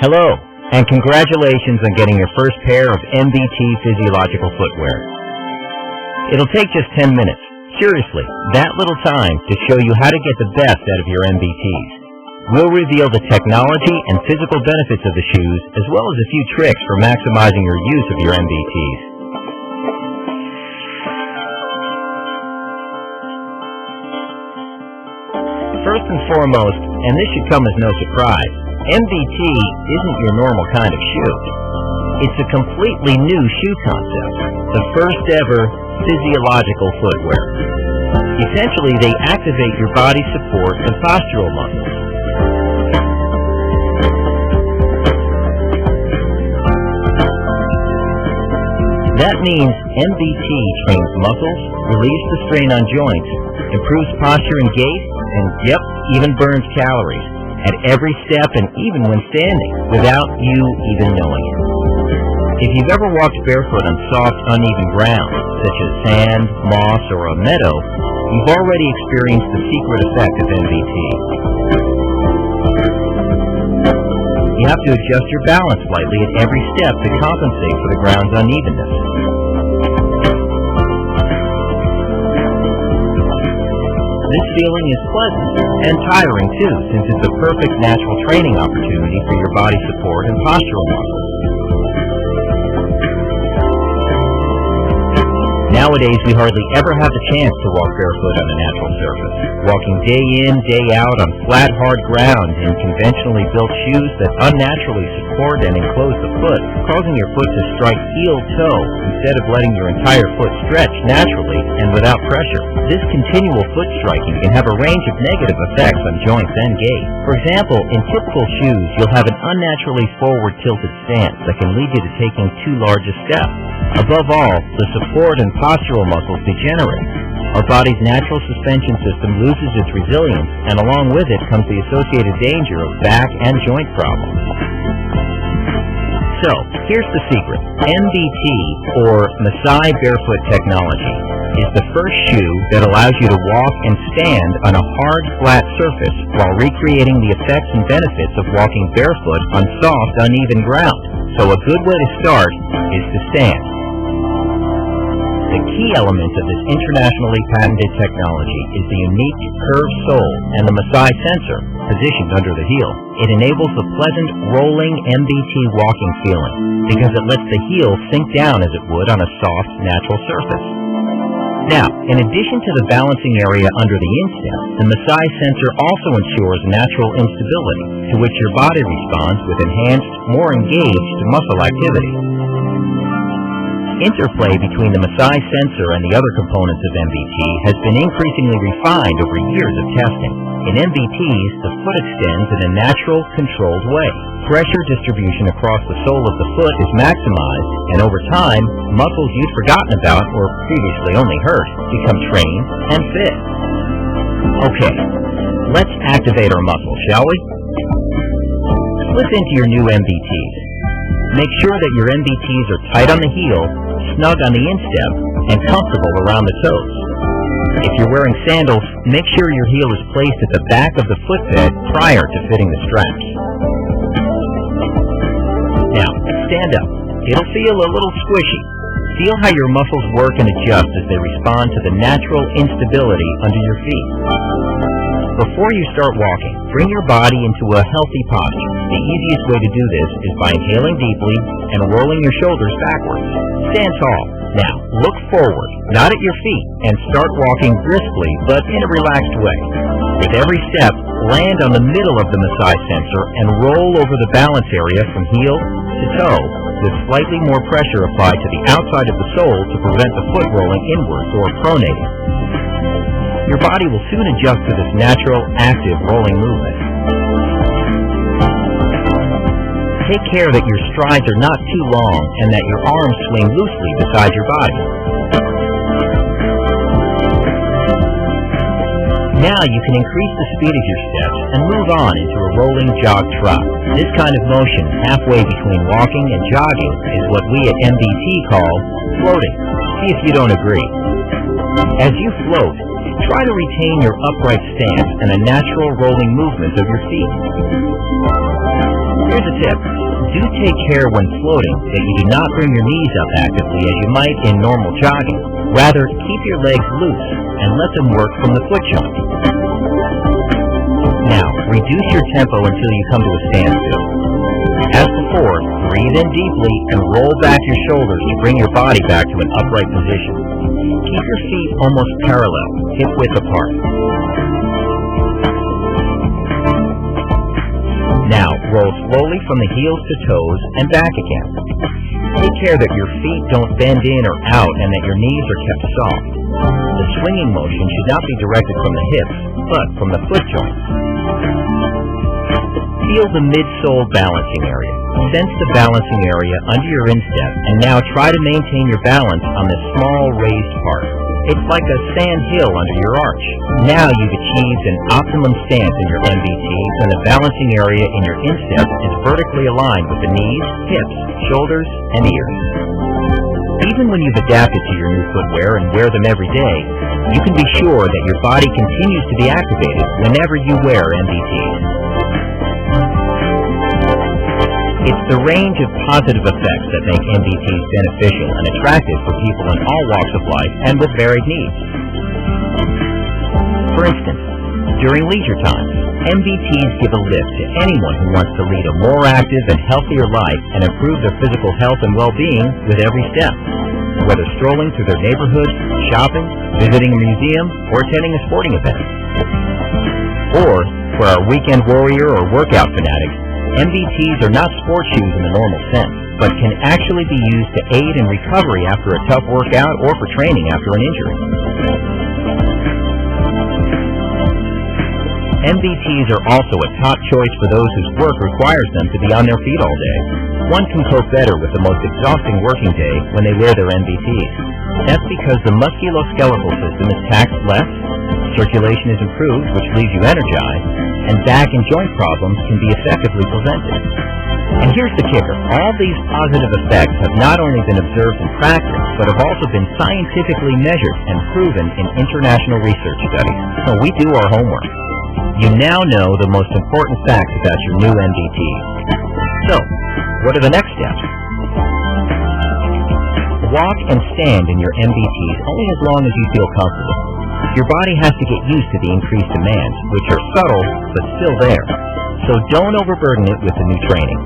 Hello, and congratulations on getting your first pair of MBT physiological footwear. It'll take just 10 minutes, seriously, that little time to show you how to get the best out of your MBTs. We'll reveal the technology and physical benefits of the shoes, as well as a few tricks for maximizing your use of your MBTs. First and foremost, and this should come as no surprise, MBT isn't your normal kind of shoe. It's a completely new shoe concept, the first ever physiological footwear. Essentially, they activate your body support and postural muscles. That means MBT trains muscles, relieves the strain on joints, improves posture and gait, and even burns calories at every step and even when standing, without you even knowing it. If you've ever walked barefoot on soft, uneven ground, such as sand, moss, or a meadow, you've already experienced the secret effect of MBT. You have to adjust your balance slightly at every step to compensate for the ground's unevenness. This feeling is pleasant and tiring too, since it's a perfect natural training opportunity for your body support and postural muscles. Nowadays, we hardly ever have the chance to walk barefoot on a natural surface, walking day in, day out on flat, hard ground in conventionally built shoes that unnaturally support and enclose the foot, causing your foot to strike heel-toe instead of letting your entire foot stretch naturally and without pressure. This continual foot striking can have a range of negative effects on joints and gait. For example, in typical shoes, you'll have an unnaturally forward tilted stance that can lead you to taking too large a step. Above all, the support and postural muscles degenerate. Our body's natural suspension system loses its resilience, and along with it comes the associated danger of back and joint problems. So, here's the secret. MBT, or Masai Barefoot Technology, is the first shoe that allows you to walk and stand on a hard, flat surface while recreating the effects and benefits of walking barefoot on soft, uneven ground. So a good way to start is to stand. The key element of this internationally patented technology is the unique curved sole and the Masai sensor positioned under the heel. It enables a pleasant rolling MBT walking feeling because it lets the heel sink down as it would on a soft, natural surface. Now, in addition to the balancing area under the instep, the Masai sensor also ensures natural instability, to which your body responds with enhanced, more engaged muscle activity. Interplay between the Masai sensor and the other components of MBT has been increasingly refined over years of testing. In MBTs, the foot extends in a natural, controlled way. Pressure distribution across the sole of the foot is maximized, and over time, muscles you'd forgotten about or previously only hurt become trained and fit. Okay, let's activate our muscles, shall we? Slip into your new MBTs. Make sure that your MBTs are tight on the heel, snug on the instep, and comfortable around the toes. If you're wearing sandals, make sure your heel is placed at the back of the footbed prior to fitting the straps. Now, stand up. It'll feel a little squishy. Feel how your muscles work and adjust as they respond to the natural instability under your feet. Before you start walking, bring your body into a healthy posture. The easiest way to do this is by inhaling deeply and rolling your shoulders backwards. Stand tall. Now, look forward, not at your feet, and start walking briskly but in a relaxed way. With every step, land on the middle of the Masai sensor and roll over the balance area from heel to toe, with slightly more pressure applied to the outside of the sole to prevent the foot rolling inwards or pronating. Your body will soon adjust to this natural, active rolling movement. Take care that your strides are not too long and that your arms swing loosely beside your body. Now you can increase the speed of your steps and move on into a rolling jog trot. This kind of motion, halfway between walking and jogging, is what we at MBT call floating. See if you don't agree. As you float, try to retain your upright stance and a natural rolling movement of your feet. Here's a tip, do take care when floating that you do not bring your knees up actively as you might in normal jogging. Rather, keep your legs loose and let them work from the foot joint. Now, reduce your tempo until you come to a standstill. As before, breathe in deeply and roll back your shoulders to bring your body back to an upright position. Keep your feet almost parallel, hip-width apart. Now, roll slowly from the heels to toes and back again. Take care that your feet don't bend in or out and that your knees are kept soft. The swinging motion should not be directed from the hips, but from the foot joints. Feel the midsole balancing area. Sense the balancing area under your instep, and now try to maintain your balance on this small raised part. It's like a sand hill under your arch. Now you've achieved an optimum stance in your MBTs, and the balancing area in your instep is vertically aligned with the knees, hips, shoulders, and ears. Even when you've adapted to your new footwear and wear them every day, you can be sure that your body continues to be activated whenever you wear MBTs. It's the range of positive effects that make MBTs beneficial and attractive for people in all walks of life and with varied needs. For instance, during leisure time, MBTs give a lift to anyone who wants to lead a more active and healthier life and improve their physical health and well-being with every step. Whether strolling through their neighborhood, shopping, visiting a museum, or attending a sporting event. Or, for our weekend warrior or workout fanatics, MBTs are not sports shoes in the normal sense, but can actually be used to aid in recovery after a tough workout or for training after an injury. MBTs are also a top choice for those whose work requires them to be on their feet all day. One can cope better with the most exhausting working day when they wear their MBTs. That's because the musculoskeletal system is taxed less, circulation is improved, which leaves you energized, and back and joint problems can be effectively prevented. And here's the kicker. All these positive effects have not only been observed in practice, but have also been scientifically measured and proven in international research studies. So we do our homework. You now know the most important facts about your new MBTs. So, what are the next steps? Walk and stand in your MBTs only as long as you feel comfortable. Your body has to get used to the increased demands, which are subtle but still there. So don't overburden it with the new training.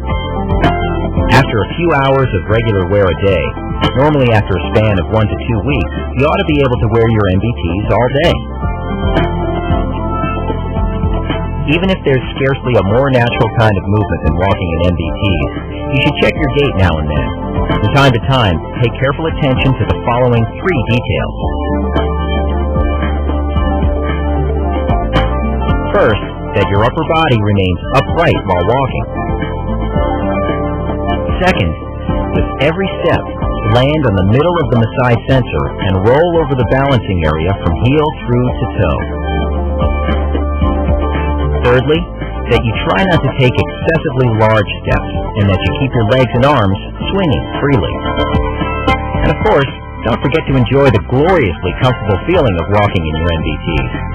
After a few hours of regular wear a day, normally after a span of 1 to 2 weeks, you ought to be able to wear your MBTs all day. Even if there's scarcely a more natural kind of movement than walking in MBTs, you should check your gait now and then. From time to time, pay careful attention to the following 3 details. First, that your upper body remains upright while walking. Second, with every step, land on the middle of the Massai sensor and roll over the balancing area from heel through to toe. Thirdly, that you try not to take excessively large steps and that you keep your legs and arms swinging freely. And of course, don't forget to enjoy the gloriously comfortable feeling of walking in your MBTs.